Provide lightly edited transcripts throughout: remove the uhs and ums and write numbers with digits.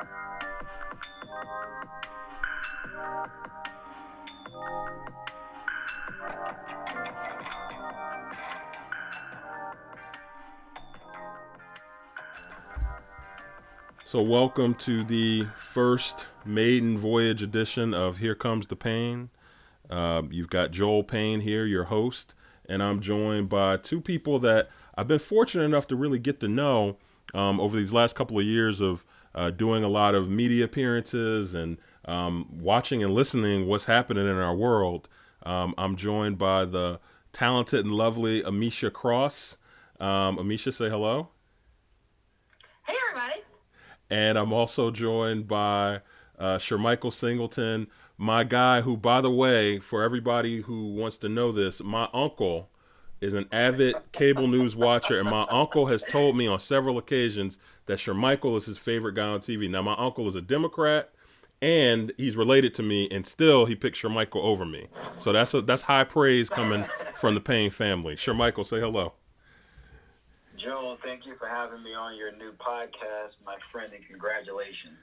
So welcome to the first maiden voyage edition of Here Comes The Payne. You've got Joel Payne here, your host, and I'm joined by two people that I've been fortunate enough to really get to know over these last couple of years of doing a lot of media appearances and watching and listening what's happening in our world. I'm joined by the talented and lovely Amisha Cross. Amisha, say hello. Hey, everybody. And I'm also joined by Cross Singleton, my guy who, by the way, for everybody who wants to know this, my uncle is an avid cable news watcher, and my uncle has told me on several occasions that Shermichael is his favorite guy on TV. Now, my uncle is a Democrat, and he's related to me, and still he picked Shermichael over me. So that's high praise coming from the Payne family. Shermichael, say hello. Joel, thank you for having me on your new podcast, my friend, and congratulations.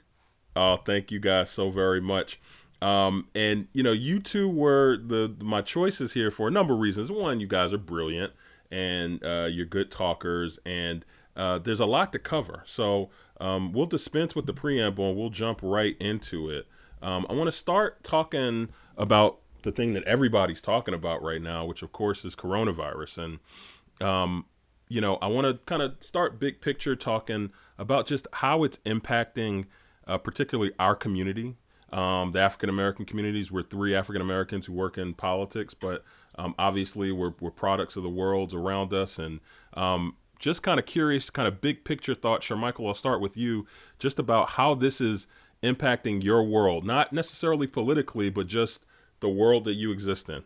Oh, thank you guys so very much. And you two were my choices here for a number of reasons. One, you guys are brilliant and you're good talkers, and there's a lot to cover. So we'll dispense with the preamble and we'll jump right into it. I want to start talking about the thing that everybody's talking about right now, which of course is coronavirus. And I want to kind of start big picture talking about just how it's impacting particularly our community, the African-American communities. We're three African-Americans who work in politics, but obviously we're products of the world around us. And just kind of curious, kind of big picture thought, Shermichael, I'll start with you, just about how this is impacting your world, not necessarily politically, but just the world that you exist in.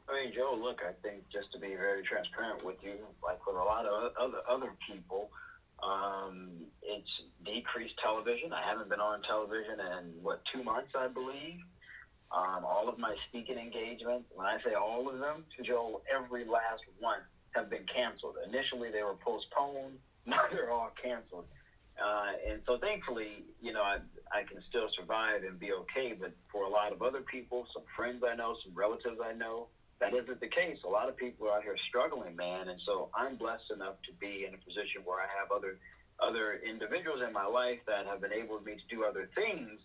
I mean, Joe, look, I think just to be very transparent with you, like with a lot of other people, it's decreased television. I haven't been on television in, 2 months, I believe. All of my speaking engagements, when I say all of them, Joe, every last one have been canceled. Initially, they were postponed. Now they're all canceled. And so thankfully, I can still survive and be okay. But for a lot of other people, some friends I know, some relatives I know, that isn't the case. A lot of people are out here struggling, man. And so I'm blessed enough to be in a position where I have other individuals in my life that have enabled me to do other things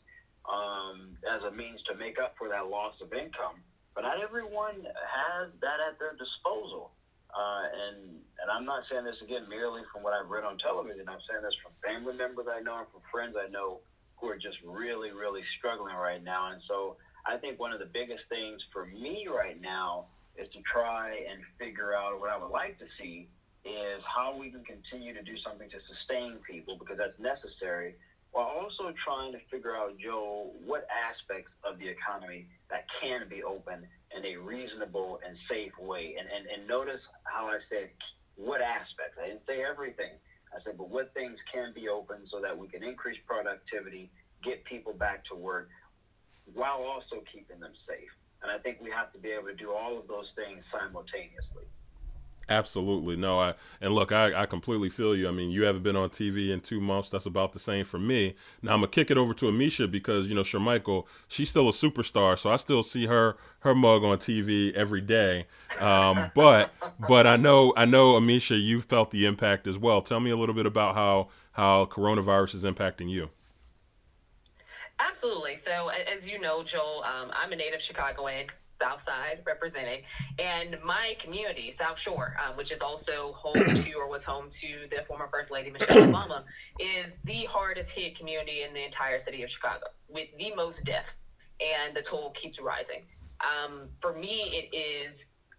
as a means to make up for that loss of income. But not everyone has that at their disposal. And I'm not saying this, again, merely from what I've read on television. I'm saying this from family members I know and from friends I know who are just really, really struggling right now. And so I think one of the biggest things for me right now is to try and figure out what I would like to see is how we can continue to do something to sustain people, because that's necessary, while also trying to figure out, Joe, what aspects of the economy that can be open in a reasonable and safe way. And notice how I said what aspects. I didn't say everything. I said, but what things can be open so that we can increase productivity, get people back to work, while also keeping them safe. And I think we have to be able to do all of those things simultaneously. Absolutely. No, I completely feel you. I mean, you haven't been on TV in 2 months. That's about the same for me. Now I'm gonna kick it over to Amisha because, Shermichael, she's still a superstar. So I still see her mug on TV every day. But I know, Amisha, you've felt the impact as well. Tell me a little bit about how coronavirus is impacting you. Absolutely. So, as you know, Joel, I'm a native Chicagoan, South Side representing, and my community, South Shore, which is also home to or was home to the former First Lady Michelle Obama, is the hardest hit community in the entire city of Chicago, with the most deaths, and the toll keeps rising. For me, it is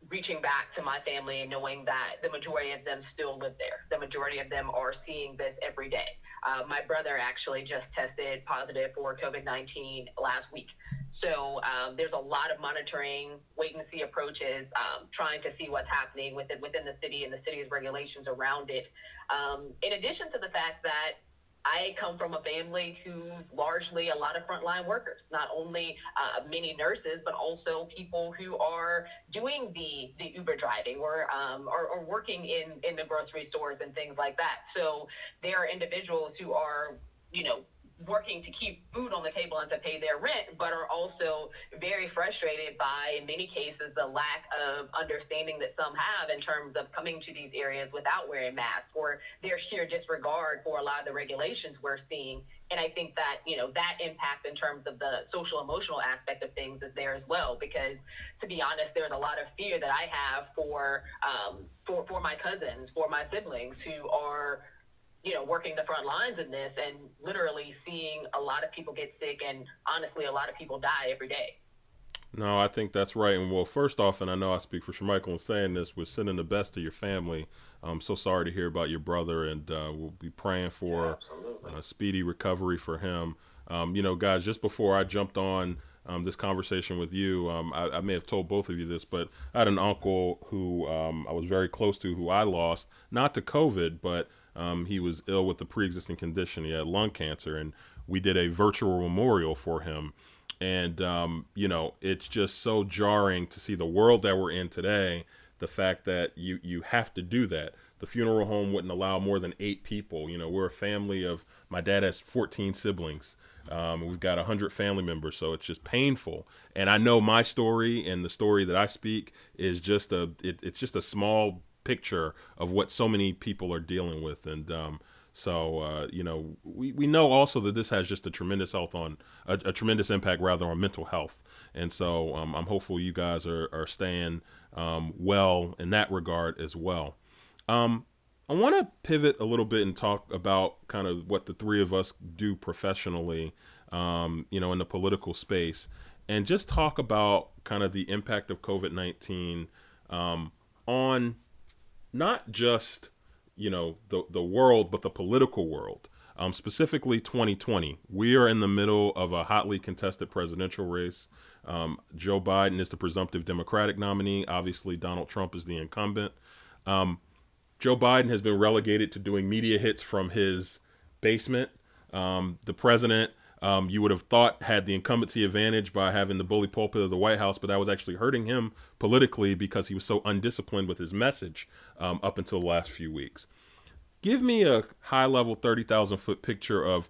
reaching back to my family and knowing that the majority of them still live there. The majority of them are seeing this every day. My brother actually just tested positive for COVID-19 last week. So there's a lot of monitoring, wait-and-see approaches, trying to see what's happening within the city and the city's regulations around it. In addition to the fact that I come from a family who's largely a lot of frontline workers, not only many nurses, but also people who are doing the Uber driving or working in the grocery stores and things like that. So there are individuals who are, working to keep food on the table and to pay their rent, but are also very frustrated by, in many cases, the lack of understanding that some have in terms of coming to these areas without wearing masks, or their sheer disregard for a lot of the regulations we're seeing. And I think that, that impact in terms of the social emotional aspect of things is there as well, because to be honest, there's a lot of fear that I have for my cousins, for my siblings who are working the front lines in this and literally seeing a lot of people get sick and honestly a lot of people die every day. No, I think that's right. And well, first off, and I know I speak for Shermichael in saying this, we're sending the best to your family. I'm so sorry to hear about your brother, and we'll be praying for speedy recovery for him. Guys, just before I jumped on this conversation with you, I may have told both of you this, but I had an uncle who I was very close to, who I lost, not to COVID, but he was ill with a pre-existing condition. He had lung cancer, and we did a virtual memorial for him. And, it's just so jarring to see the world that we're in today, the fact that you have to do that. The funeral home wouldn't allow more than 8 people. We're a family of, my dad has 14 siblings. We've got 100 family members, so it's just painful. And I know my story and the story that I speak is just it's just a small picture of what so many people are dealing with. And we know also that this has just a tremendous a tremendous impact rather on mental health. And so I'm hopeful you guys are staying well in that regard as well. I want to pivot a little bit and talk about kind of what the three of us do professionally, in the political space, and just talk about kind of the impact of COVID-19 on not just, the world, but the political world, specifically 2020. We are in the middle of a hotly contested presidential race. Joe Biden is the presumptive Democratic nominee. Obviously, Donald Trump is the incumbent. Joe Biden has been relegated to doing media hits from his basement. The president, you would have thought, had the incumbency advantage by having the bully pulpit of the White House, but that was actually hurting him politically because he was so undisciplined with his message up until the last few weeks. Give me a high-level 30,000-foot picture of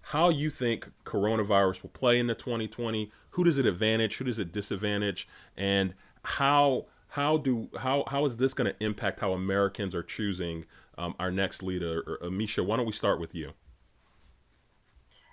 how you think coronavirus will play into 2020. Who does it advantage? Who does it disadvantage? And how is this going to impact how Americans are choosing our next leader? Misha, why don't we start with you?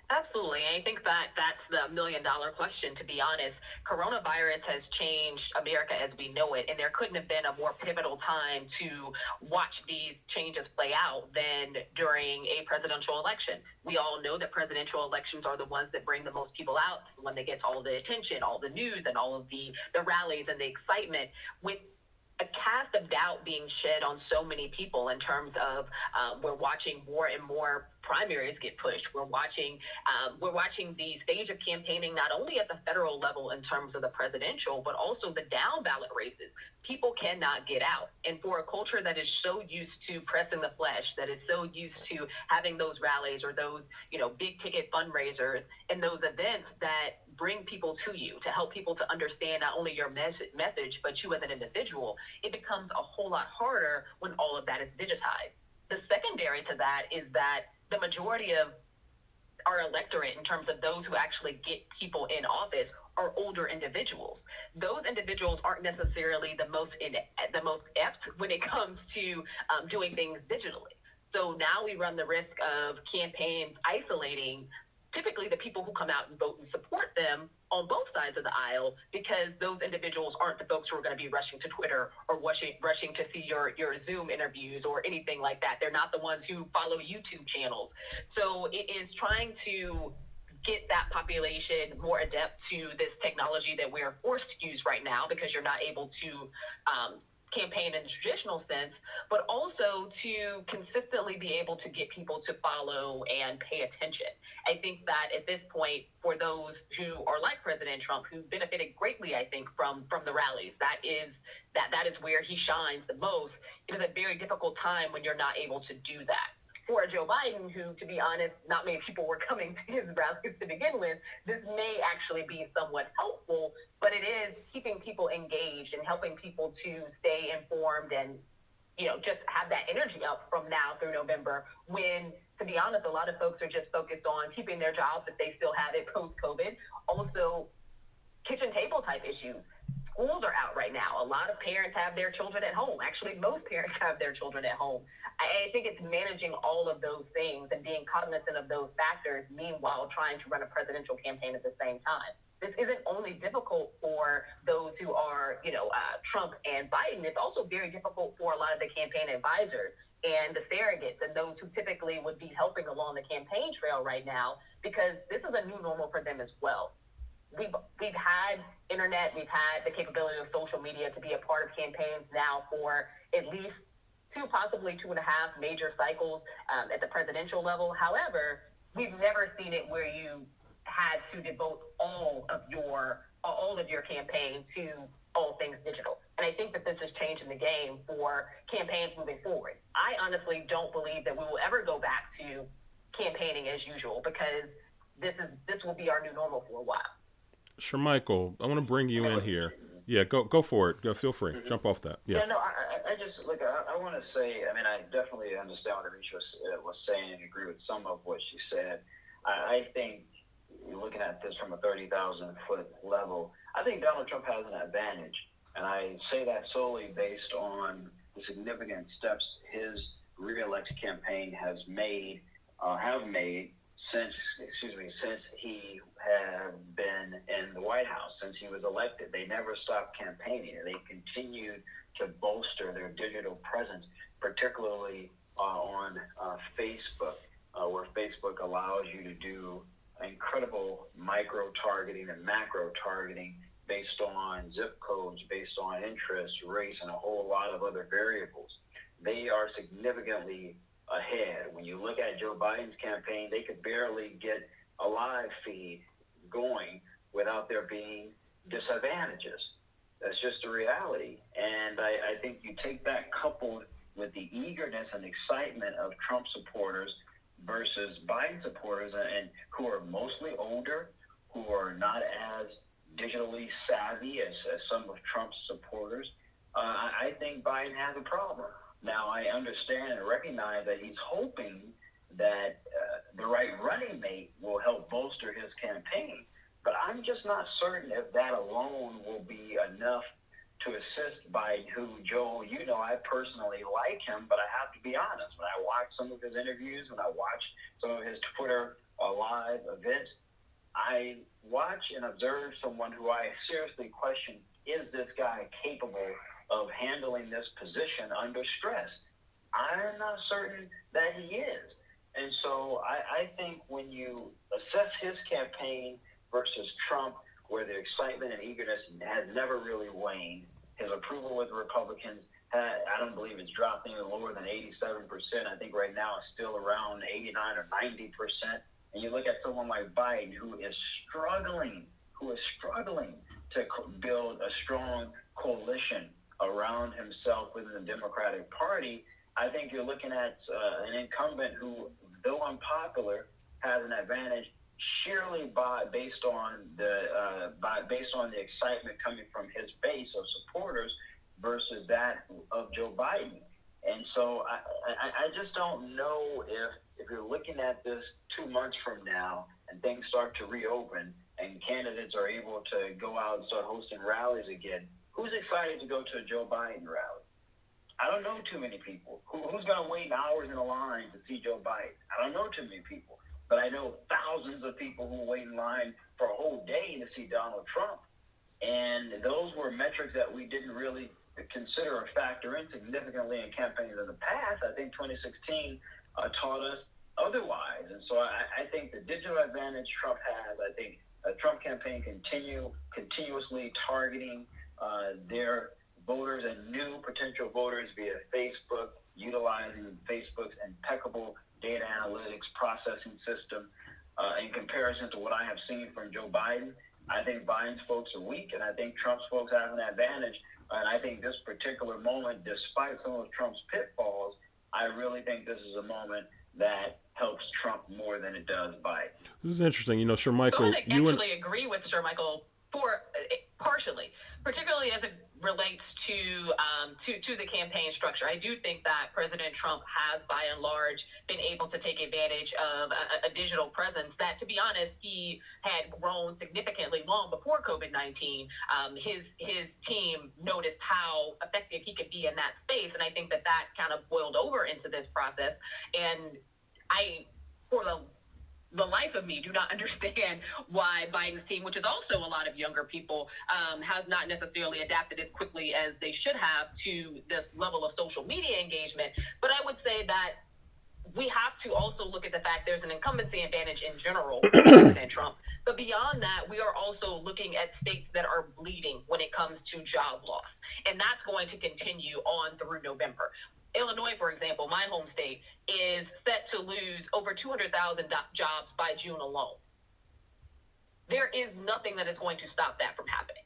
Absolutely. I think that's the $1 million question, to be honest. Coronavirus has changed America as we know it, and there couldn't have been a more pivotal time to watch these changes play out than during a presidential election. We all know that presidential elections are the ones that bring the most people out, when they get all the attention, all the news, and all of the rallies and the excitement, with a cast of doubt being shed on so many people in terms of we're watching more and more primaries get pushed. We're watching the stage of campaigning not only at the federal level in terms of the presidential, but also the down ballot races. People cannot get out. And for a culture that is so used to pressing the flesh, that is so used to having those rallies or those, big ticket fundraisers and those events that bring people to you, to help people to understand not only your message, but you as an individual, it becomes a whole lot harder when all of that is digitized. The secondary to that is that the majority of our electorate, in terms of those who actually get people in office, are older individuals. Those individuals aren't necessarily the most apt when it comes to doing things digitally. So now we run the risk of campaigns isolating typically the people who come out and vote and support them on both sides of the aisle, because those individuals aren't the folks who are going to be rushing to Twitter or rushing to see your Zoom interviews or anything like that. They're not the ones who follow YouTube channels. So it is trying to get that population more adept to this technology that we're forced to use right now, because you're not able to campaign in the traditional sense, but also to consistently be able to get people to follow and pay attention. I think that at this point, for those who are like President Trump, who benefited greatly, I think, from the rallies, that is where he shines the most. It is a very difficult time when you're not able to do that. for Joe Biden, who, to be honest, not many people were coming to his rallies to begin with, this may actually be somewhat helpful, but it is keeping people engaged and helping people to stay informed and, just have that energy up from now through November when, to be honest, a lot of folks are just focused on keeping their jobs if they still have it post-COVID. Also, kitchen table type issues. Schools are out right now. A lot of parents have their children at home. Actually, most parents have their children at home. I think it's managing all of those things and being cognizant of those factors, meanwhile trying to run a presidential campaign at the same time. This isn't only difficult for those who are, Trump and Biden. It's also very difficult for a lot of the campaign advisors and the surrogates and those who typically would be helping along the campaign trail right now, because this is a new normal for them as well. We've had internet, we've had the capability of social media to be a part of campaigns now for at least 2, possibly 2.5 major cycles at the presidential level. However, we've never seen it where you had to devote all of your campaign to all things digital. And I think that this is changing the game for campaigns moving forward. I honestly don't believe that we will ever go back to campaigning as usual, because this will be our new normal for a while. Sure, Michael, I want to bring you in here. Yeah, go for it. Go, feel free. Mm-hmm. Jump off that. Yeah. No, I just look. I want to say. I mean, I definitely understand what Arisha was saying and agree with some of what she said. I think looking at this from a 30,000-foot level, I think Donald Trump has an advantage, and I say that solely based on the significant steps his re-election campaign have made since he had been in the White House, since he was elected. They never stopped campaigning. They continued to bolster their digital presence, particularly on Facebook, where Facebook allows you to do incredible micro-targeting and macro-targeting based on zip codes, based on interest, race, and a whole lot of other variables. They are significantly ahead. When you look at Joe Biden's campaign, they could barely get a live feed going without there being disadvantages. That's just a reality. And I think you take that coupled with the eagerness and excitement of Trump supporters versus Biden supporters, and who are mostly older, who are not as digitally savvy as some of Trump's supporters, I think Biden has a problem. Now, I understand and recognize that he's hoping that the right running mate will help bolster his campaign, but I'm just not certain if that alone will be enough to assist Biden, who, Joel, I personally like him, but I have to be honest. When I watch some of his interviews, when I watch some of his Twitter live events, I watch and observe someone who I seriously question, is this guy capable of handling this position under stress? I'm not certain that he is. And so I think when you assess his campaign versus Trump, where the excitement and eagerness has never really waned, his approval with Republicans, I don't believe it's dropped any lower than 87%. I think right now it's still around 89 or 90%. And you look at someone like Biden, who is struggling to build a strong coalition around himself within the Democratic Party. I think you're looking at an incumbent who, though unpopular, has an advantage sheerly based on the excitement coming from his base of supporters versus that of Joe Biden. And so I just don't know if you're looking at this 2 months from now and things start to reopen and candidates are able to go out and start hosting rallies again, who's excited to go to a Joe Biden rally? I don't know too many people. Who's going to wait hours in a line to see Joe Biden? I don't know too many people. But I know thousands of people who wait in line for a whole day to see Donald Trump. And those were metrics that we didn't really consider or factor in significantly in campaigns in the past. I think 2016 taught us otherwise. And so I think the digital advantage Trump has, I think a Trump campaign continuously targeting their voters and new potential voters via Facebook, utilizing Facebook's impeccable data analytics processing system. In comparison to what I have seen from Joe Biden, I think Biden's folks are weak, and I think Trump's folks have an advantage. And I think this particular moment, despite some of Trump's pitfalls, I really think this is a moment that helps Trump more than it does Biden. This is interesting. Sure, So Michael, I actually agree with Sir Michael for partially, particularly as it relates to the campaign structure. I do think that President Trump has, by and large, been able to take advantage of a digital presence that, to be honest, he had grown significantly long before COVID-19. His team noticed how effective he could be in that space, and I think that kind of boiled over into this process. And for the life of me, do not understand why Biden's team, which is also a lot of younger people, has not necessarily adapted as quickly as they should have to this level of social media engagement. But I would say that we have to also look at the fact there's an incumbency advantage in general for President Trump. But beyond that, we are also looking at states that are bleeding when it comes to job loss. And that's going to continue on through November. Illinois, for example, my home state, is set to lose over 200,000 jobs by June alone. There is nothing that is going to stop that from happening.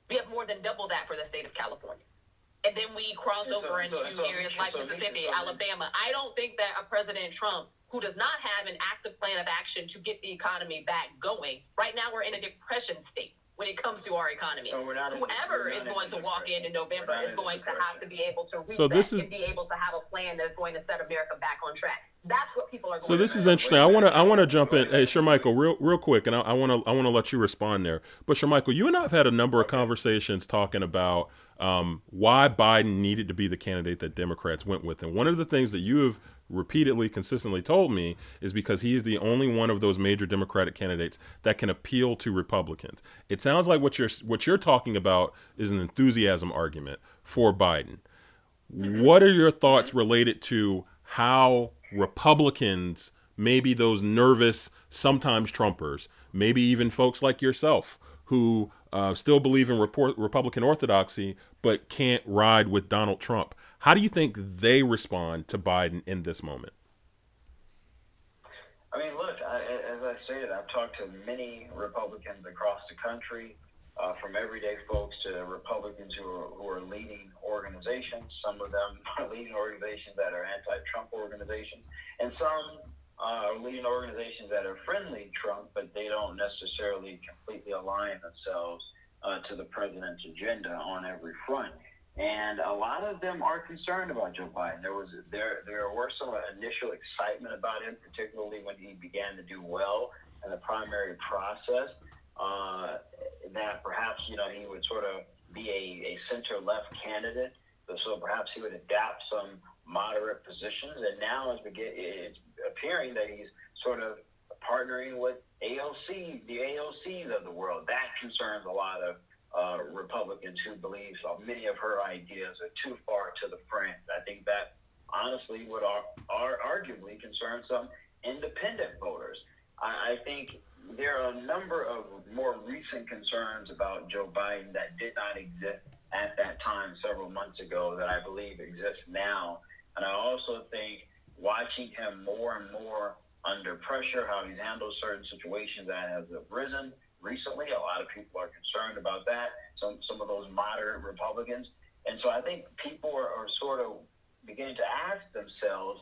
We have more than double that for the state of California. And then we cross over into areas like Mississippi, Alabama. I don't think that a President Trump, who does not have an active plan of action to get the economy back going, right now we're in a depression state when it comes to our economy. So whoever is going to walk in November is going to have to be able to reset and be able to have a plan that's going to set America back on track. That's what people are going to do. So this is interesting. I want to jump in. Hey, Sir Michael, real quick, and I want to let you respond there. But Sir Michael, you and I have had a number of conversations talking about why Biden needed to be the candidate that Democrats went with. And one of the things that you have repeatedly, consistently told me is because he is the only one of those major Democratic candidates that can appeal to Republicans. It sounds like what you're talking about is an enthusiasm argument for Biden. What are your thoughts related to how Republicans, maybe those nervous, sometimes Trumpers, maybe even folks like yourself who still believe in Republican orthodoxy but can't ride with Donald Trump, how do you think they respond to Biden in this moment? I mean, look, as I stated, I've talked to many Republicans across the country, from everyday folks to Republicans who are leading organizations. Some of them are leading organizations that are anti-Trump organizations, and some are leading organizations that are friendly Trump, but they don't necessarily completely align themselves to the president's agenda on every front. And a lot of them are concerned about Joe Biden. There were some initial excitement about him, particularly when he began to do well in the primary process, that perhaps, he would sort of be a center-left candidate. So perhaps he would adapt some moderate positions. And now it's appearing that he's sort of partnering with the AOCs of the world. That concerns a lot of Republicans who believe many of her ideas are too far to the fringe. I think that honestly would arguably concern some independent voters. I think there are a number of more recent concerns about Joe Biden that did not exist at that time several months ago that I believe exist now. And I also think watching him more and more under pressure, how he's handled certain situations that have arisen recently, a lot of people are concerned about that, some of those moderate Republicans. And so I think people are sort of beginning to ask themselves,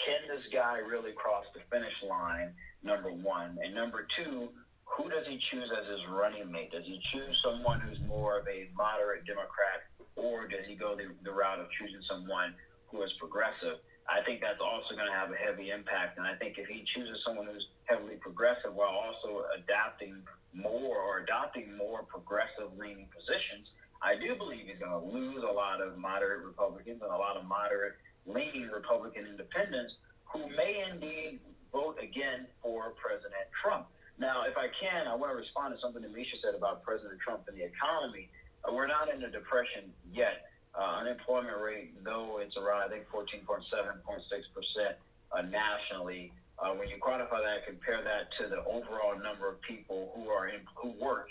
can this guy really cross the finish line, number one? And number two, who does he choose as his running mate? Does he choose someone who's more of a moderate Democrat, or does he go the route of choosing someone who is progressive? I think that's also going to have a heavy impact. And I think if he chooses someone who's heavily progressive while also adopting more progressive-leaning positions, I do believe he's going to lose a lot of moderate Republicans and a lot of moderate-leaning Republican independents who may indeed vote again for President Trump. Now, if I can, I want to respond to something that Misha said about President Trump and the economy. We're not in a depression yet. Unemployment rate, though it's around, I think, 14.7.6% nationally. When you quantify that, compare that to the overall number of people who work,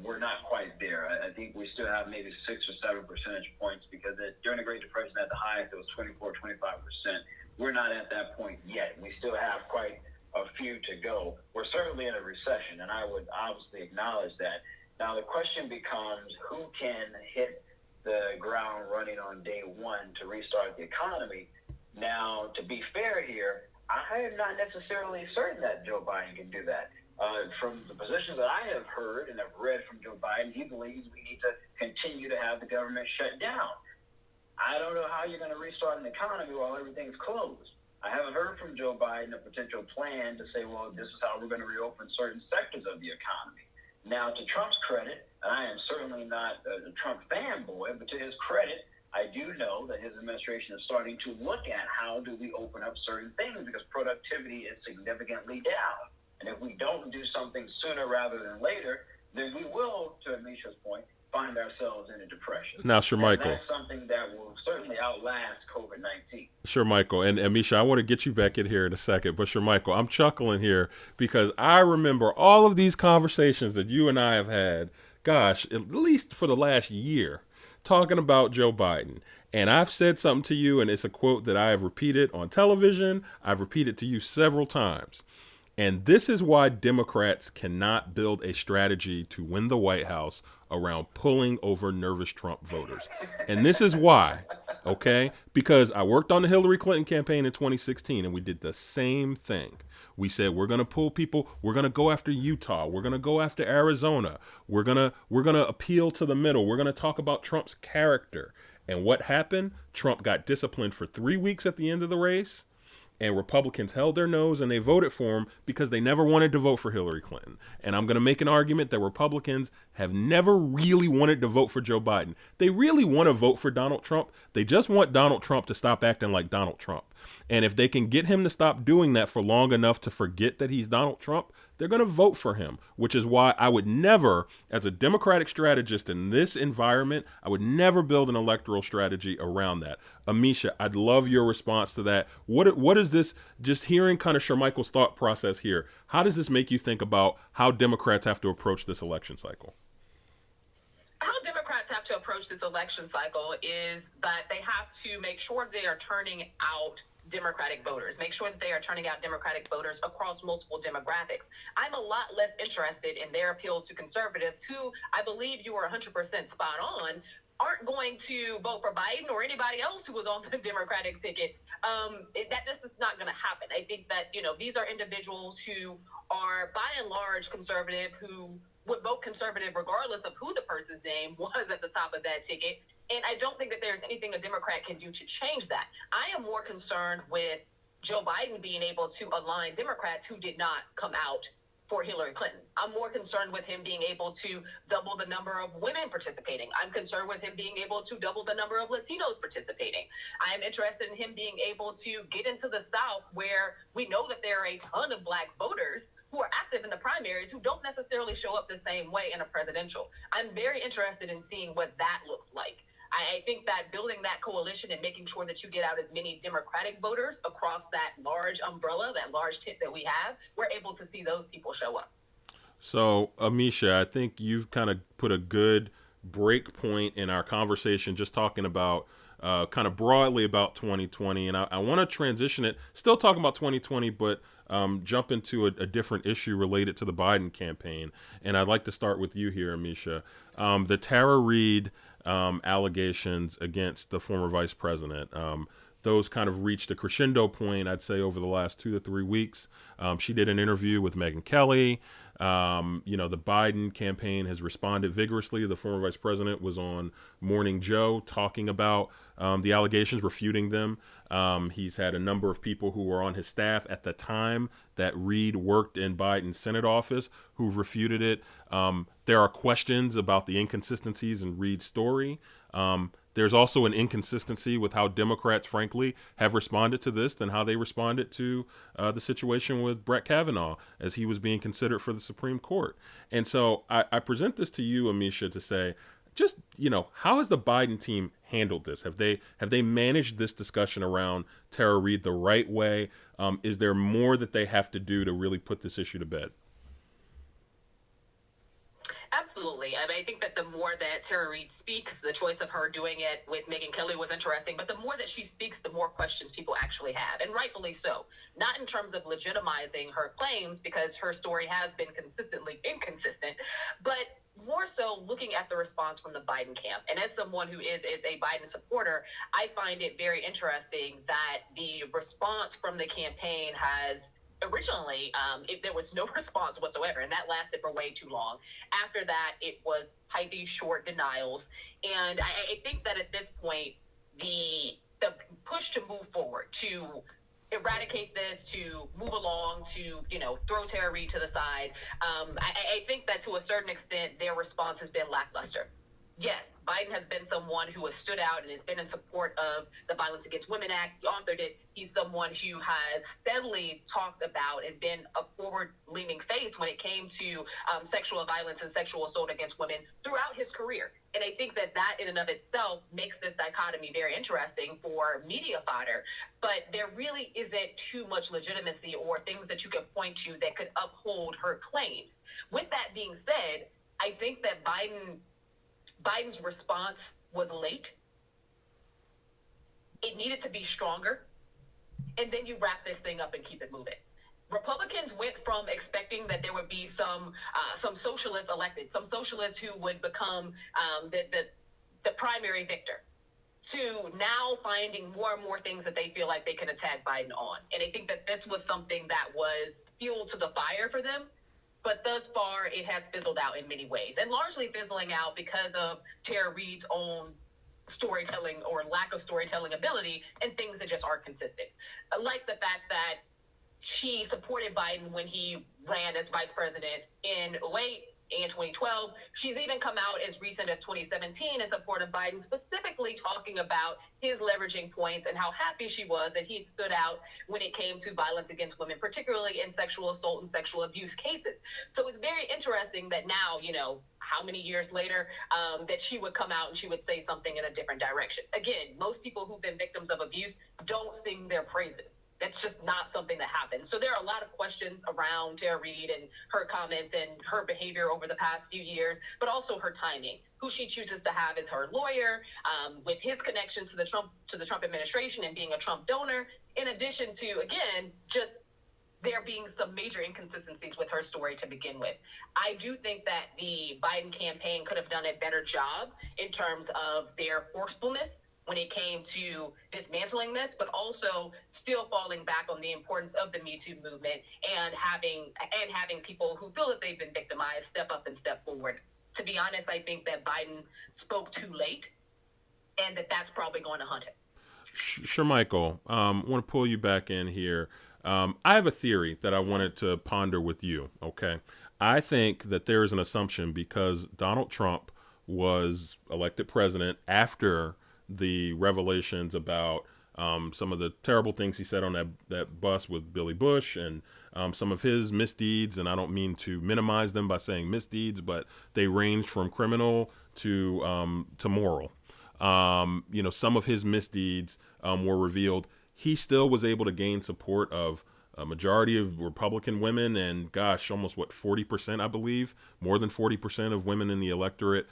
we're not quite there. I think we still have maybe 6 or 7 percentage points because during the Great Depression at the highest, it was 24-25%. We're not at that point yet. We still have quite a few to go. We're certainly in a recession, and I would obviously acknowledge that. Now, the question becomes who can hit the ground running on day one to restart the economy. Now, to be fair here, I am not necessarily certain that Joe Biden can do that. From the positions that I have heard and have read from Joe Biden, he believes we need to continue to have the government shut down. I don't know how you're going to restart an economy while everything's closed. I haven't heard from Joe Biden a potential plan to say, well, this is how we're going to reopen certain sectors of the economy. Now, to Trump's credit, and I am certainly not a Trump fanboy, but to his credit, I do know that his administration is starting to look at how do we open up certain things because productivity is significantly down. And if we don't do something sooner rather than later, then we will, to Amisha's point, find ourselves in a depression. Now, Sir Michael. And that's something that will certainly outlast COVID-19. Sure, Michael. And Amisha, I want to get you back in here in a second. But sure, Michael, I'm chuckling here because I remember all of these conversations that you and I have had, gosh, at least for the last year, talking about Joe Biden. And I've said something to you, and it's a quote that I have repeated on television. I've repeated to you several times. And this is why Democrats cannot build a strategy to win the White House around pulling over nervous Trump voters. And this is why, okay? Because I worked on the Hillary Clinton campaign in 2016, and we did the same thing. We said we're going to pull people. We're going to go after Utah. We're going to go after Arizona. We're going to appeal to the middle. We're going to talk about Trump's character. And what happened? Trump got disciplined for 3 weeks at the end of the race. And Republicans held their nose and they voted for him because they never wanted to vote for Hillary Clinton. And I'm going to make an argument that Republicans have never really wanted to vote for Joe Biden. They really want to vote for Donald Trump. They just want Donald Trump to stop acting like Donald Trump. And if they can get him to stop doing that for long enough to forget that he's Donald Trump, they're going to vote for him, which is why I would never, as a Democratic strategist in this environment, I would never build an electoral strategy around that. Amisha, I'd love your response to that. What is this, just hearing kind of Shermichael's thought process here, how does this make you think about how Democrats have to approach this election cycle? How Democrats have to approach this election cycle is that they have to make sure they are turning out Democratic voters, make sure that they are turning out Democratic voters across multiple demographics. I'm a lot less interested in their appeal to conservatives who, I believe you are 100% spot on, aren't going to vote for Biden or anybody else who was on the Democratic ticket. That just is not going to happen. I think that, these are individuals who are by and large conservative, who would vote conservative regardless of who the person's name was at the top of that ticket. And I don't think that there's anything a Democrat can do to change that. I am more concerned with Joe Biden being able to align Democrats who did not come out for Hillary Clinton. I'm more concerned with him being able to double the number of women participating. I'm concerned with him being able to double the number of Latinos participating. I'm interested in him being able to get into the South where we know that there are a ton of Black voters who are active in the primaries who don't necessarily show up the same way in a presidential. I'm very interested in seeing what that looks like. I think that building that coalition and making sure that you get out as many Democratic voters across that large umbrella, that large tent that we have, we're able to see those people show up. So, Amisha, I think you've kind of put a good break point in our conversation just talking about kind of broadly about 2020. And I want to transition it, still talking about 2020, but jump into a different issue related to the Biden campaign. And I'd like to start with you here, Amisha. The Tara Reade allegations against the former vice president. Those kind of reached a crescendo point, I'd say, over the last 2 to 3 weeks. She did an interview with Megyn Kelly. The Biden campaign has responded vigorously. The former vice president was on Morning Joe talking about the allegations, refuting them. He's had a number of people who were on his staff at the time that Reade worked in Biden's Senate office who've refuted it. There are questions about the inconsistencies in Reade's story. There's also an inconsistency with how Democrats, frankly, have responded to this than how they responded to the situation with Brett Kavanaugh as he was being considered for the Supreme Court. And so I present this to you, Amisha, to say, just, how has the Biden team handled this? Have they managed this discussion around Tara Reade the right way? Is there more that they have to do to really put this issue to bed? Absolutely. I think that the more that Tara Reade speaks, the choice of her doing it with Megyn Kelly was interesting, but the more that she speaks, the more questions people actually have, and rightfully so. Not in terms of legitimizing her claims, because her story has been consistently inconsistent, but more so looking looking at the response from the Biden camp, and as someone who is a Biden supporter, I find it very interesting that the response from the campaign has originally, there was no response whatsoever, and that lasted for way too long. After that, it was highly short denials, and I think that at this point, the push to move forward, to eradicate this, to move along, to, throw Tara Reade to the side, I think that to a certain extent, their response has been lackluster. Yes, Biden has been someone who has stood out and has been in support of the Violence Against Women Act. He authored it. He's someone who has steadily talked about and been a forward-leaning face when it came to sexual violence and sexual assault against women throughout his career. And I think that in and of itself makes this dichotomy very interesting for media fodder. But there really isn't too much legitimacy or things that you can point to that could uphold her claims. With that being said, I think that Biden's response was late. It needed to be stronger. And then you wrap this thing up and keep it moving. Republicans went from expecting that there would be some socialists elected, some socialists who would become the primary victor, to now finding more and more things that they feel like they can attack Biden on. And I think that this was something that was fuel to the fire for them. But thus far, it has fizzled out in many ways, and largely fizzling out because of Tara Reade's own storytelling or lack of storytelling ability and things that just aren't consistent. Like the fact that she supported Biden when he ran as vice president in 2008 and 2012. She's even come out as recent as 2017 in support of Biden, specifically talking about his leveraging points and how happy she was that he stood out when it came to violence against women, particularly in sexual assault and sexual abuse cases. So it's very interesting that now, how many years later, that she would come out and she would say something in a different direction. Again, most people who've been victims of abuse don't sing their praises. That's just not something that happens. So there are a lot of questions around Tara Reade and her comments and her behavior over the past few years, but also her timing, who she chooses to have as her lawyer, with his connections to the Trump administration and being a Trump donor, in addition to, again, just there being some major inconsistencies with her story to begin with. I do think that the Biden campaign could have done a better job in terms of their forcefulness when it came to dismantling this, but also still falling back on the importance of the Me Too movement and having people who feel that they've been victimized step up and step forward. To be honest, I think that Biden spoke too late, and that's probably going to hunt him. Sure, Michael. I want to pull you back in here. I have a theory that I wanted to ponder with you, okay? I think that there is an assumption because Donald Trump was elected president after the revelations about some of the terrible things he said on that bus with Billy Bush and some of his misdeeds. And I don't mean to minimize them by saying misdeeds, but they range from criminal to moral. Some of his misdeeds were revealed. He still was able to gain support of a majority of Republican women and, almost 40%, I believe, more than 40% of women in the electorate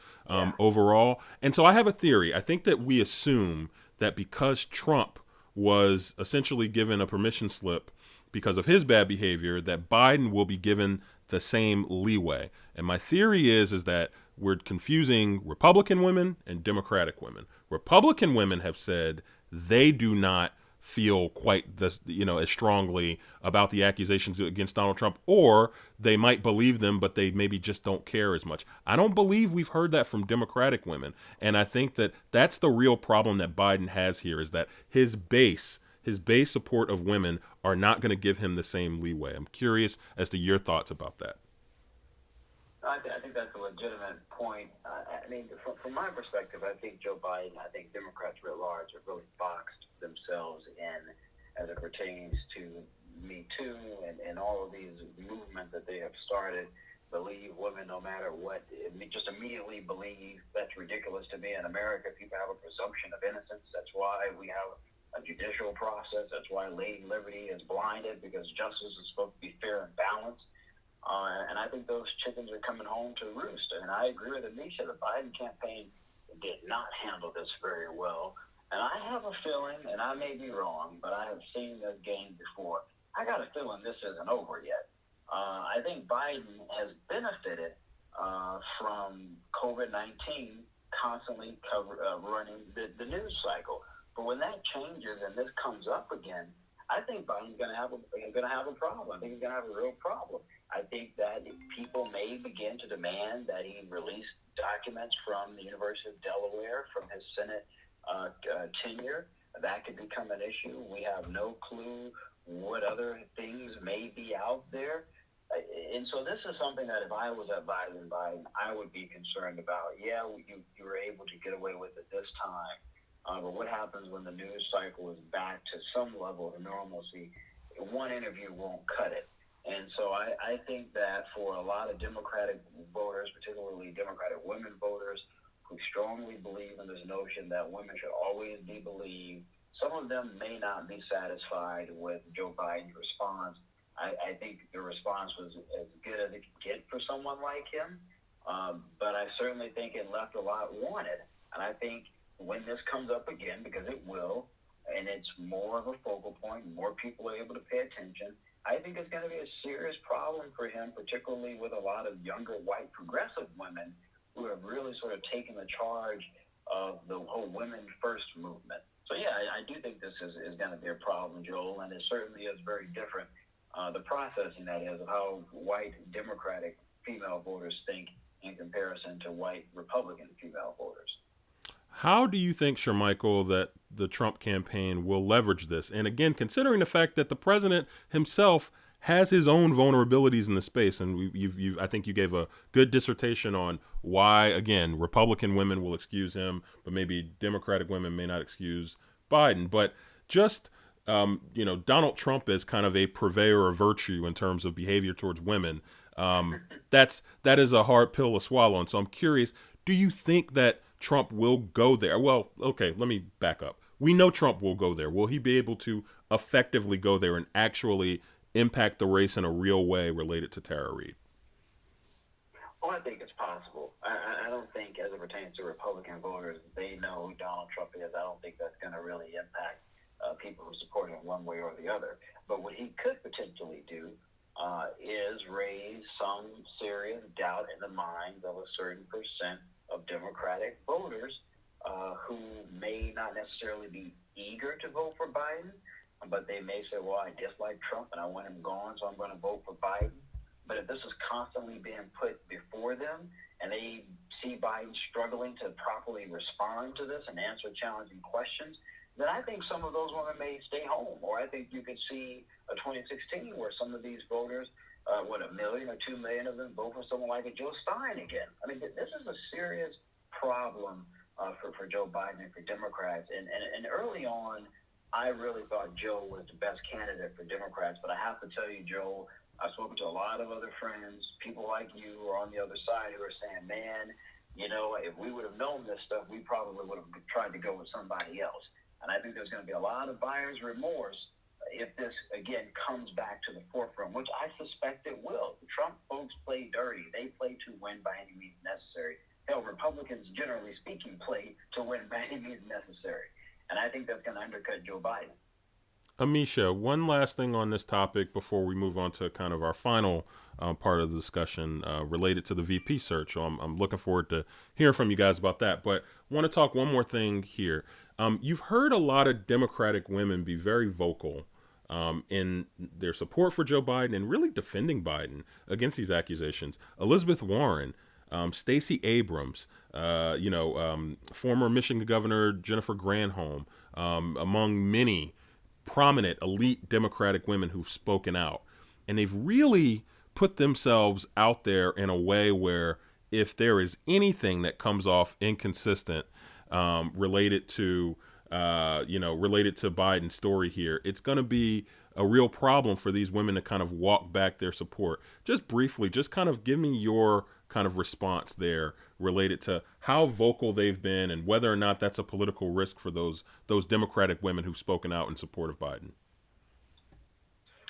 overall. And so I have a theory. I think that we assume that because Trump was essentially given a permission slip because of his bad behavior, that Biden will be given the same leeway. And my theory is that we're confusing Republican women and Democratic women. Republican women have said they do not feel quite as strongly about the accusations against Donald Trump, or they might believe them, but they maybe just don't care as much. I don't believe we've heard that from Democratic women. And I think that that's the real problem that Biden has here, is that his base support of women are not going to give him the same leeway. I'm curious as to your thoughts about that. I think that's a legitimate point. From my perspective, I think Joe Biden, I think Democrats writ large have really boxed themselves in as it pertains to Me Too and all of these movements that they have started. Believe women no matter what, just immediately believe. That's ridiculous to me. In America, people have a presumption of innocence. That's why we have a judicial process. That's why Lady Liberty is blinded, because justice is supposed to be fair and balanced. And I think those chickens are coming home to roost. And I agree with Anisha. The Biden campaign did not handle this very well. And I have a feeling, and I may be wrong, but I have seen this game before. I got a feeling this isn't over yet. I think Biden has benefited from COVID-19 constantly running the news cycle. But when that changes and this comes up again, I think Biden's going to have a problem. I think he's going to have a real problem. I think that people may begin to demand that he release documents from the University of Delaware from his Senate tenure. That could become an issue. We have no clue what other things may be out there. And so this is something that if I was at Biden, I would be concerned about. Yeah, you were able to get away with it this time. But what happens when the news cycle is back to some level of normalcy? One interview won't cut it. And so I think that for a lot of Democratic voters, particularly Democratic women voters, who strongly believe in this notion that women should always be believed, some of them may not be satisfied with Joe Biden's response. I think the response was as good as it could get for someone like him, but I certainly think it left a lot wanted. And I think when this comes up again, because it will, and it's more of a focal point, more people are able to pay attention, I think it's going to be a serious problem for him, particularly with a lot of younger white progressive women who have really sort of taken the charge of the whole women first movement. So, yeah, I do think this is going to be a problem, Joel, and it certainly is very different, the processing, that is, of how white Democratic female voters think in comparison to white Republican female voters. How do you think, Shermichael, that the Trump campaign will leverage this? And again, considering the fact that the president himself has his own vulnerabilities in the space, and I think you gave a good dissertation on why, again, Republican women will excuse him, but maybe Democratic women may not excuse Biden. But just, Donald Trump is kind of a purveyor of virtue in terms of behavior towards women. That is a hard pill to swallow. And so I'm curious, do you think that Trump will go there? Well, okay, let me back up. We know Trump will go there. Will he be able to effectively go there and actually impact the race in a real way related to Tara Reade? Well, I think it's possible. I don't think, as it pertains to Republican voters, they know who Donald Trump is. I don't think that's going to really impact people who support him one way or the other. But what he could potentially do is raise some serious doubt in the minds of a certain percent of Democratic voters who may not necessarily be eager to vote for Biden, but they may say, well, I dislike Trump and I want him gone, so I'm going to vote for Biden. But if this is constantly being put before them and they see Biden struggling to properly respond to this and answer challenging questions, then I think some of those women may stay home. Or I think you could see a 2016 where some of these voters, 1 million or 2 million of them vote for someone like a Joe Stein again. I mean, this is a serious problem for Joe Biden and for Democrats. And early on, I really thought Joe was the best candidate for Democrats. But I have to tell you, Joe, I've spoken to a lot of other friends, people like you who are on the other side who are saying, man, if we would have known this stuff, we probably would have tried to go with somebody else. And I think there's going to be a lot of buyer's remorse if this, again, comes back to the forefront, which I suspect it will. The Trump folks play dirty. They play to win by any means necessary. Hell, Republicans, generally speaking, play to win by any means necessary. And I think that's going to undercut Joe Biden. Amisha, one last thing on this topic before we move on to kind of our final part of the discussion related to the VP search. So I'm looking forward to hearing from you guys about that. But I want to talk one more thing here. You've heard a lot of Democratic women be very vocal in their support for Joe Biden and really defending Biden against these accusations. Elizabeth Warren, Stacey Abrams, former Michigan Governor Jennifer Granholm, among many prominent elite Democratic women who've spoken out. And they've really put themselves out there in a way where if there is anything that comes off inconsistent related to Biden's story here, it's going to be a real problem for these women to kind of walk back their support. Just briefly, just kind of give me your kind of response there related to how vocal they've been and whether or not that's a political risk for those Democratic women who've spoken out in support of Biden.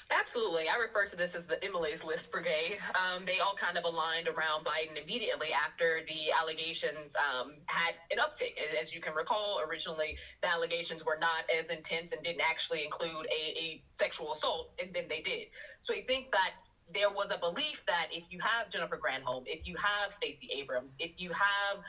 Absolutely. I refer to this as the Emily's List Brigade. They all kind of aligned around Biden immediately after the allegations had an uptick. As you can recall, originally the allegations were not as intense and didn't actually include a sexual assault, and then they did. So I think that there was a belief that if you have Jennifer Granholm, if you have Stacey Abrams, if you have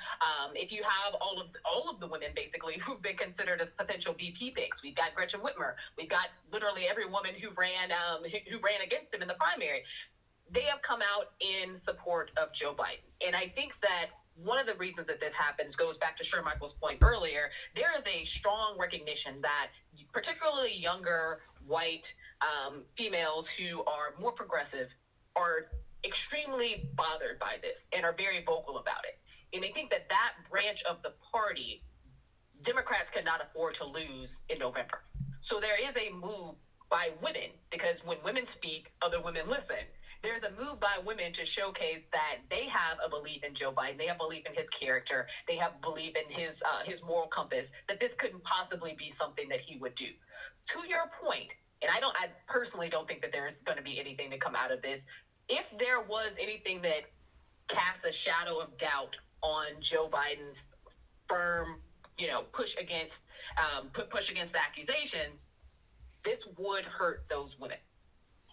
all of the women basically who've been considered as potential VP picks, we've got Gretchen Whitmer, we've got literally every woman who ran against him in the primary. They have come out in support of Joe Biden. And I think that one of the reasons that this happens goes back to Michael's point earlier. There is a strong recognition that particularly younger white females who are more progressive are extremely bothered by this and are very vocal about it. And I think that branch of the party, Democrats cannot afford to lose in November. So there is a move by women, because when women speak, other women listen. There's a move by women to showcase that they have a belief in Joe Biden, they have belief in his character, they have belief in his moral compass, that this couldn't possibly be something that he would do. To your point, and I personally don't think that there's going to be anything to come out of this. If there was anything that casts a shadow of doubt on Joe Biden's firm, push against accusations, this would hurt those women.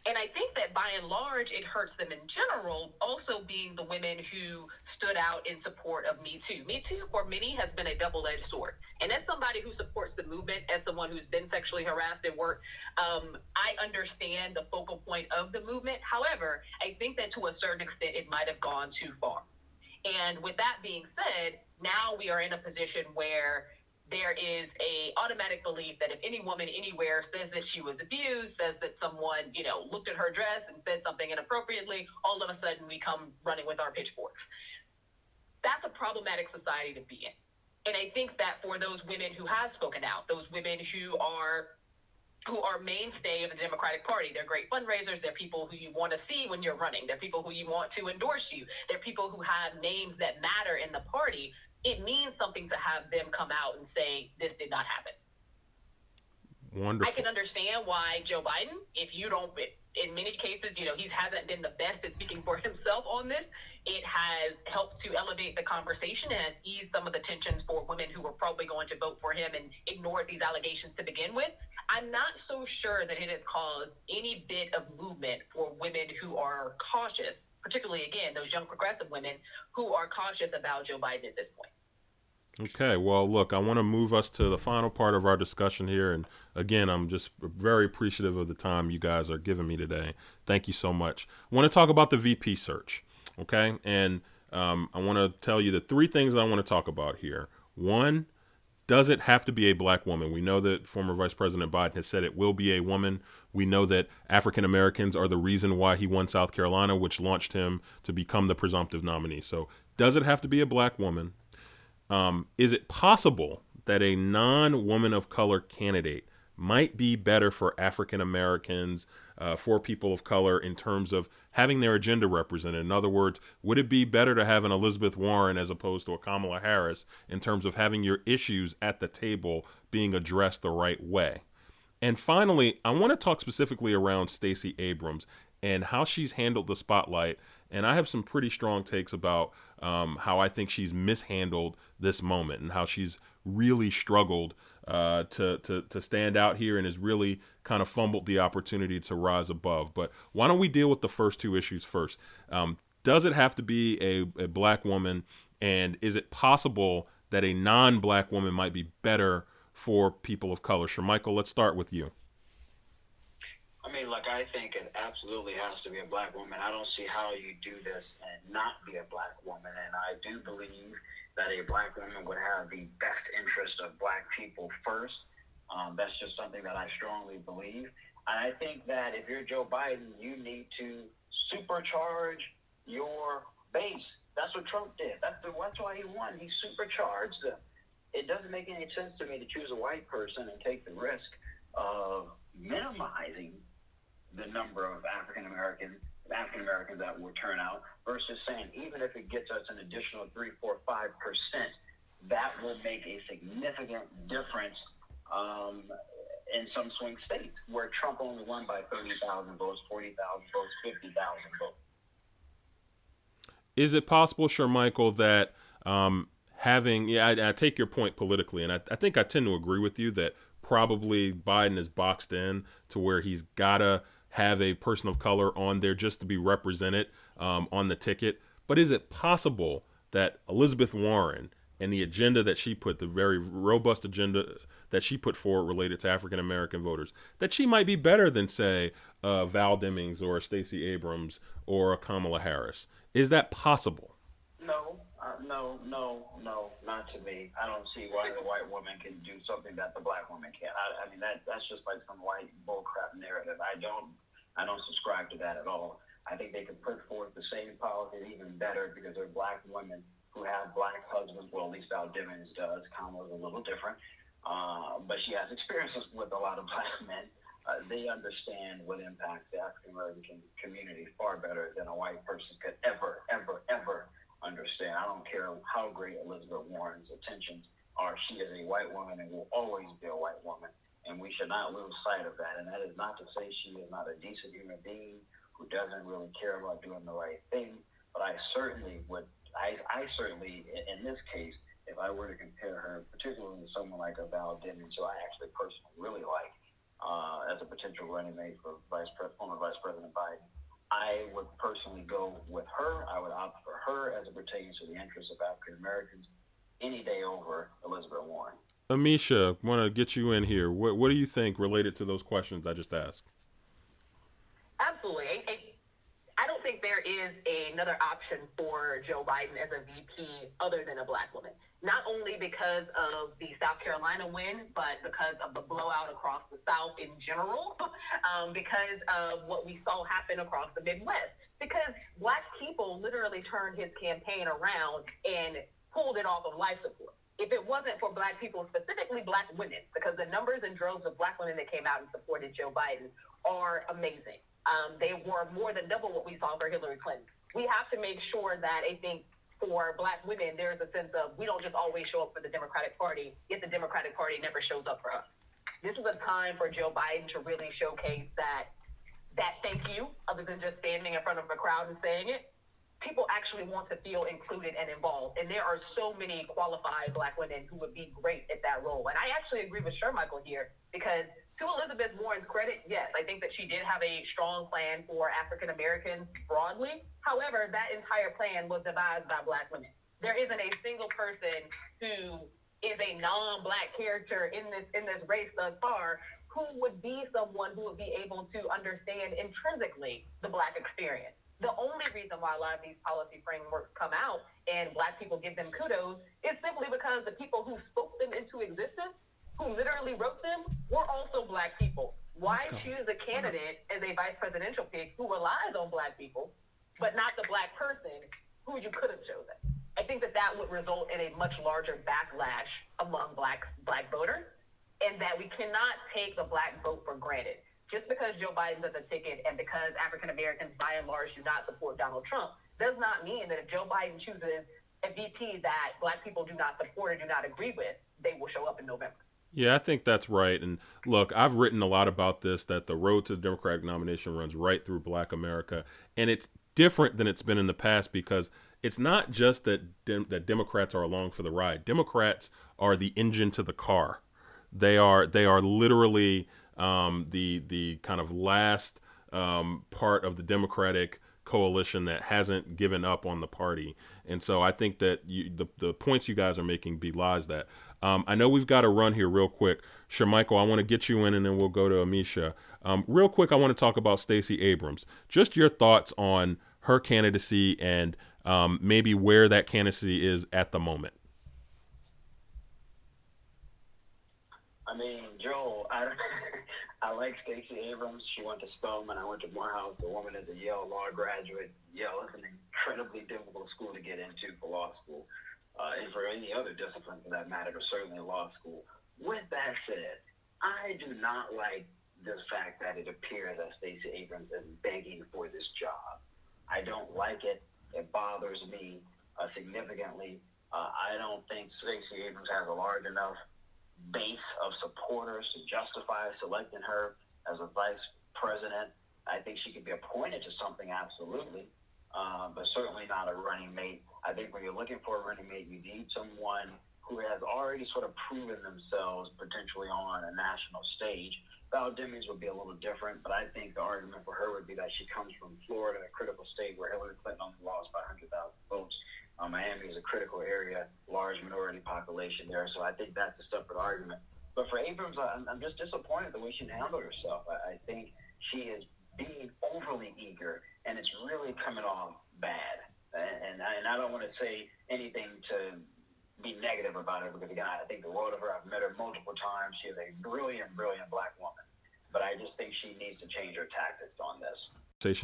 And I think that by and large, it hurts them in general, also being the women who stood out in support of Me Too. Me Too, for many, has been a double-edged sword. And as somebody who supports the movement, as someone who's been sexually harassed at work, I understand the focal point of the movement. However, I think that to a certain extent, it might have gone too far. And with that being said, now we are in a position where there is a automatic belief that if any woman anywhere says that she was abused, says that someone, looked at her dress and said something inappropriately, all of a sudden we come running with our pitchforks. That's a problematic society to be in. And I think that for those women who have spoken out, those women who are mainstay of the Democratic Party, they're great fundraisers, they're people who you want to see when you're running, they're people who you want to endorse you, they're people who have names that matter in the party. It means something to have them come out and say, this did not happen. Wonderful. I can understand why Joe Biden, in many cases, he hasn't been the best at speaking for himself on this. It has helped to elevate the conversation and ease some of the tensions for women who were probably going to vote for him and ignored these allegations to begin with. I'm not so sure that it has caused any bit of movement for women who are cautious, particularly, again, those young progressive women who are cautious about Joe Biden at this point. Okay, well, look, I want to move us to the final part of our discussion here. And again, I'm just very appreciative of the time you guys are giving me today. Thank you so much. I want to talk about the VP search, okay? And I want to tell you the three things I want to talk about here. One, does it have to be a black woman? We know that former Vice President Biden has said it will be a woman. We know that African Americans are the reason why he won South Carolina, which launched him to become the presumptive nominee. So does it have to be a black woman? Is it possible that a non-woman of color candidate might be better for African Americans, for people of color in terms of having their agenda represented? In other words, would it be better to have an Elizabeth Warren as opposed to a Kamala Harris in terms of having your issues at the table being addressed the right way? And finally, I want to talk specifically around Stacey Abrams and how she's handled the spotlight. And I have some pretty strong takes about how I think she's mishandled this moment and how she's really struggled to stand out here and has really kind of fumbled the opportunity to rise above. But why don't we deal with the first two issues first? Does it have to be a black woman? And is it possible that a non-black woman might be better for people of color? Shermichael, let's start with you. I think it absolutely has to be a black woman. I don't see how you do this and not be a black woman. And I do believe that a black woman would have the best interest of black people first. That's just something that I strongly believe. And I think that if you're Joe Biden, you need to supercharge your base. That's what Trump did. That's why he won. He supercharged them. It doesn't make any sense to me to choose a white person and take the risk of minimizing the number of African Americans that will turn out versus saying even if it gets us an additional 3, 4, 5%, that will make a significant difference in some swing states where Trump only won by 30,000 votes, 40,000 votes, 50,000 votes. Is it possible, Shermichael, that I take your point politically, and I think I tend to agree with you that probably Biden is boxed in to where he's got to have a person of color on there just to be represented on the ticket. But is it possible that Elizabeth Warren and the agenda that she put, the very robust agenda that she put forward related to African American voters, that she might be better than, say, Val Demings or Stacey Abrams or Kamala Harris? Is that possible? No, not to me. I don't see why the white woman can do something that the black woman can't. I mean, that's just like some white bullcrap narrative. I don't subscribe to that at all. I think they can put forth the same policies even better because they're black women who have black husbands. Well, at least Val Demings does. Kamala's a little different, but she has experiences with a lot of black men. They understand what impacts the African American community far better than a white person could ever understand. I don't care how great Elizabeth Warren's intentions are. She is a white woman and will always be a white woman, and we should not lose sight of that. And that is not to say she is not a decent human being who doesn't really care about doing the right thing. But I certainly would. I certainly, in this case, if I were to compare her, particularly with someone like a Val Demings, who I actually personally really like, as a potential running mate for former Vice President Biden, I would personally go with her. I would opt for her as it pertains to the interests of African Americans any day over Elizabeth Warren. Amisha, want to get you in here. What do you think related to those questions I just asked? Absolutely. I don't think there is another option for Joe Biden as a VP other than a black woman. Not only because of the South Carolina win, but because of the blowout across the South in general, because of what we saw happen across the Midwest. Because black people literally turned his campaign around and pulled it off of life support. If it wasn't for black people, specifically black women, because the numbers and droves of black women that came out and supported Joe Biden are amazing. They were more than double what we saw for Hillary Clinton. We have to make sure that, I think, for black women, there's a sense of we don't just always show up for the Democratic Party, yet the Democratic Party never shows up for us. This is a time for Joe Biden to really showcase that thank you, other than just standing in front of a crowd and saying it. People actually want to feel included and involved. And there are so many qualified black women who would be great at that role. And I actually agree with Shermichael here because to Elizabeth Warren's credit, yes, I think that she did have a strong plan for African Americans broadly. However, that entire plan was devised by black women. There isn't a single person who is a non-black character in this race thus far who would be someone who would be able to understand intrinsically the black experience. The only reason why a lot of these policy frameworks come out and black people give them kudos is simply because the people who spoke them into existence, who literally wrote them, were also black people. Why choose a candidate as a vice presidential pick who relies on black people, but not the black person who you could have chosen? I think that would result in a much larger backlash among black voters, and that we cannot take the black vote for granted. Just because Joe Biden does a ticket and because African Americans by and large do not support Donald Trump does not mean that if Joe Biden chooses a VP that black people do not support or do not agree with, they will show up in November. Yeah, I think that's right. And look, I've written a lot about this, that the road to the Democratic nomination runs right through black America. And it's different than it's been in the past because it's not just that that Democrats are along for the ride. Democrats are the engine to the car. They are literally the kind of last part of the Democratic coalition that hasn't given up on the party. And so I think that the points you guys are making belies that. I know we've got to run here real quick. Shermichael, I want to get you in and then we'll go to Amisha. Real quick, I want to talk about Stacey Abrams. Just your thoughts on her candidacy and maybe where that candidacy is at the moment. I mean, Joel, I like Stacey Abrams. She went to Spelman. I went to Morehouse. The woman is a Yale law graduate. Yale is an incredibly difficult school to get into for law school, and for any other discipline for that matter, but certainly law school. With that said, I do not like the fact that it appears that Stacey Abrams is begging for this job. I don't like it. It bothers me significantly. I don't think Stacey Abrams has a large enough base of supporters to justify selecting her as a vice president. I think she could be appointed to something, absolutely, but certainly not a running mate. I think when you're looking for a running mate, you need someone who has already sort of proven themselves potentially on a national stage. Val Demings would be a little different, but I think the argument for her would be that she comes from Florida, a critical state where Hillary Clinton only lost by 100,000 votes. Miami is a critical area, large minority population there, so I think that's a separate argument. But for Abrams, I'm just disappointed the way she handled herself. I think she is being overly eager, and it's really coming off bad. And I don't want to say anything to be negative about her, because, again, I think the world of her. I've met her multiple times. She is a brilliant, brilliant black woman. But I just think she needs to change her tactics on this.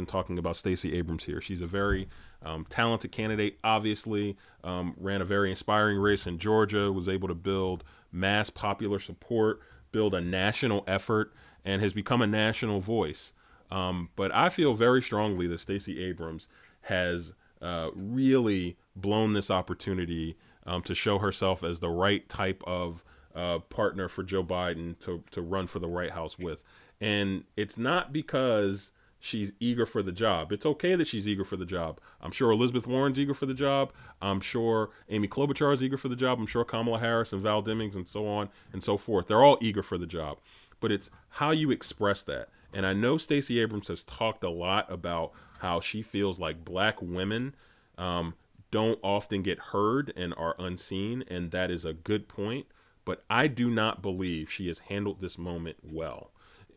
Talking about Stacey Abrams here. She's a very talented candidate, obviously, ran a very inspiring race in Georgia, was able to build mass popular support, build a national effort, and has become a national voice. But I feel very strongly that Stacey Abrams has really blown this opportunity to show herself as the right type of partner for Joe Biden to run for the White House with. And it's not because she's eager for the job. It's okay that she's eager for the job. I'm sure Elizabeth Warren's eager for the job. I'm sure Amy Klobuchar is eager for the job. I'm sure Kamala Harris and Val Demings and so on and so forth. They're all eager for the job. But it's how you express that. And I know Stacey Abrams has talked a lot about how she feels like black women don't often get heard and are unseen. And that is a good point. But I do not believe she has handled this moment well.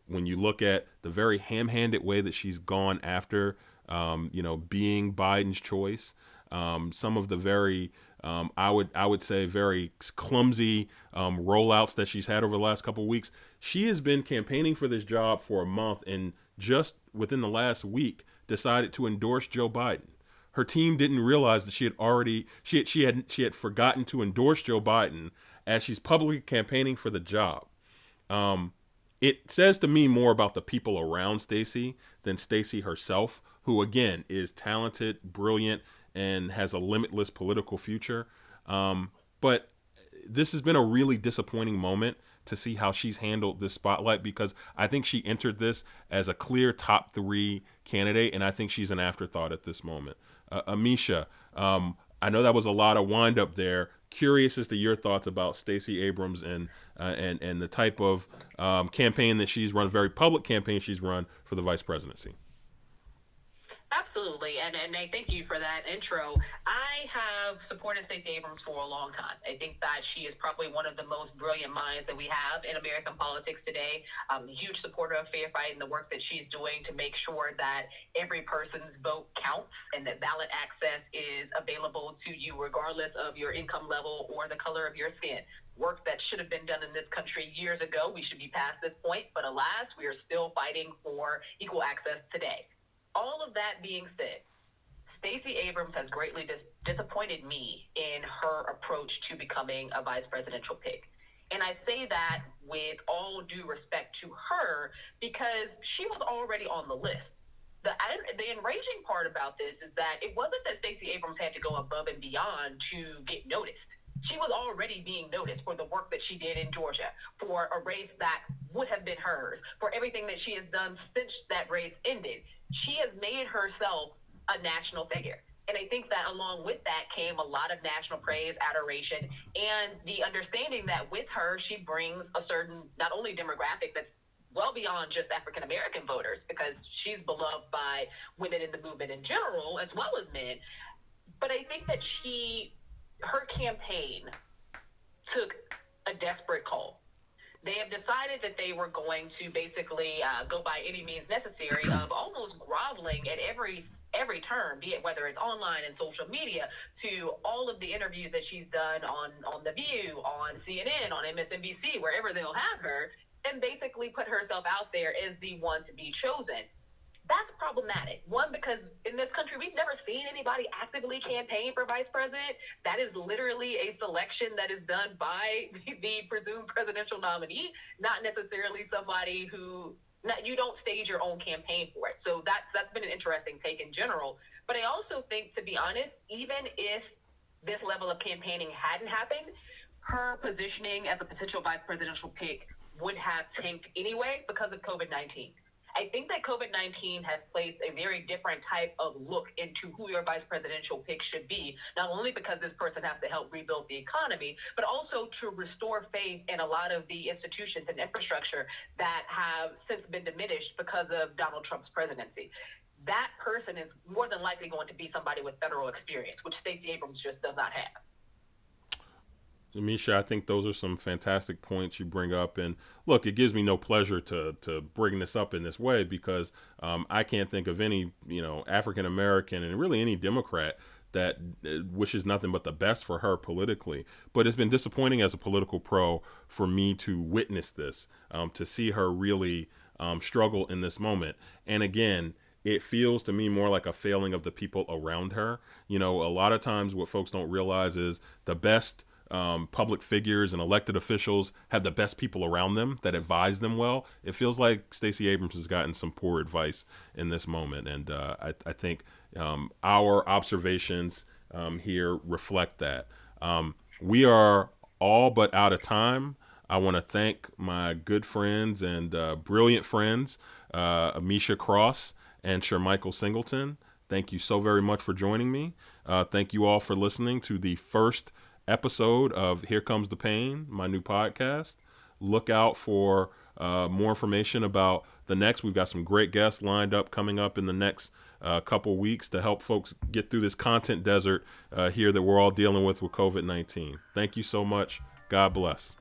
When you look at the very ham-handed way that she's gone after, being Biden's choice, some of the very, I would say, very clumsy rollouts that she's had over the last couple of weeks. She has been campaigning for this job for a month, and just within the last week, decided to endorse Joe Biden. Her team didn't realize that she had forgotten to endorse Joe Biden as she's publicly campaigning for the job. It says to me more about the people around Stacey than Stacey herself, who, again, is talented, brilliant, and has a limitless political future. But this has been a really disappointing moment to see how she's handled this spotlight, because I think she entered this as a clear top 3 candidate, and I think she's an afterthought at this moment. Amisha, I know that was a lot of wind up there. Curious as to your thoughts about Stacey Abrams and the type of campaign that she's run, very public campaign she's run for the vice presidency. Absolutely, and I thank you for that intro. I have supported Stacey Abrams for a long time. I think that she is probably one of the most brilliant minds that we have in American politics today. I'm a huge supporter of fair fight and the work that she's doing to make sure that every person's vote counts and that ballot access is available to you regardless of your income level or the color of your skin. Work that should have been done in this country years ago. We should be past this point, but alas, we are still fighting for equal access today. All of that being said, Stacey Abrams has greatly disappointed me in her approach to becoming a vice presidential pick. And I say that with all due respect to her because she was already on the list. The enraging part about this is that it wasn't that Stacey Abrams had to go above and beyond to get noticed. She was already being noticed for the work that she did in Georgia, for a race that would have been hers, for everything that she has done since that race ended. She has made herself a national figure. And I think that along with that came a lot of national praise, adoration, and the understanding that with her, she brings a certain, not only demographic that's well beyond just African-American voters, because she's beloved by women in the movement in general, as well as men. But I think that her campaign took a desperate call. They have decided that they were going to basically go by any means necessary of almost groveling at every turn, be it whether it's online and social media, to all of the interviews that she's done on The View, on CNN, on MSNBC, wherever they'll have her, and basically put herself out there as the one to be chosen. That's problematic. One, because in this country, we've never seen anybody actively campaign for vice president. That is literally a selection that is done by the presumed presidential nominee, not necessarily somebody you don't stage your own campaign for it. So that's been an interesting take in general. But I also think, to be honest, even if this level of campaigning hadn't happened, her positioning as a potential vice presidential pick would have tanked anyway because of COVID-19. I think that COVID-19 has placed a very different type of look into who your vice presidential pick should be, not only because this person has to help rebuild the economy, but also to restore faith in a lot of the institutions and infrastructure that have since been diminished because of Donald Trump's presidency. That person is more than likely going to be somebody with federal experience, which Stacey Abrams just does not have. Misha, I think those are some fantastic points you bring up. And look, it gives me no pleasure to bring this up in this way because I can't think of any, African American and really any Democrat that wishes nothing but the best for her politically. But it's been disappointing as a political pro for me to witness this, to see her really struggle in this moment. And again, it feels to me more like a failing of the people around her. A lot of times what folks don't realize is the best public figures and elected officials have the best people around them that advise them well. It feels like Stacey Abrams has gotten some poor advice in this moment. And I think our observations here reflect that. We are all but out of time. I want to thank my good friends and brilliant friends, Amisha Cross and Shermichael Singleton. Thank you so very much for joining me. Thank you all for listening to the first episode of Here Comes the Payne, my new podcast. Look out for more information about the next. We've got some great guests lined up coming up in the next couple weeks to help folks get through this content desert here that we're all dealing with COVID-19. Thank you so much. God bless.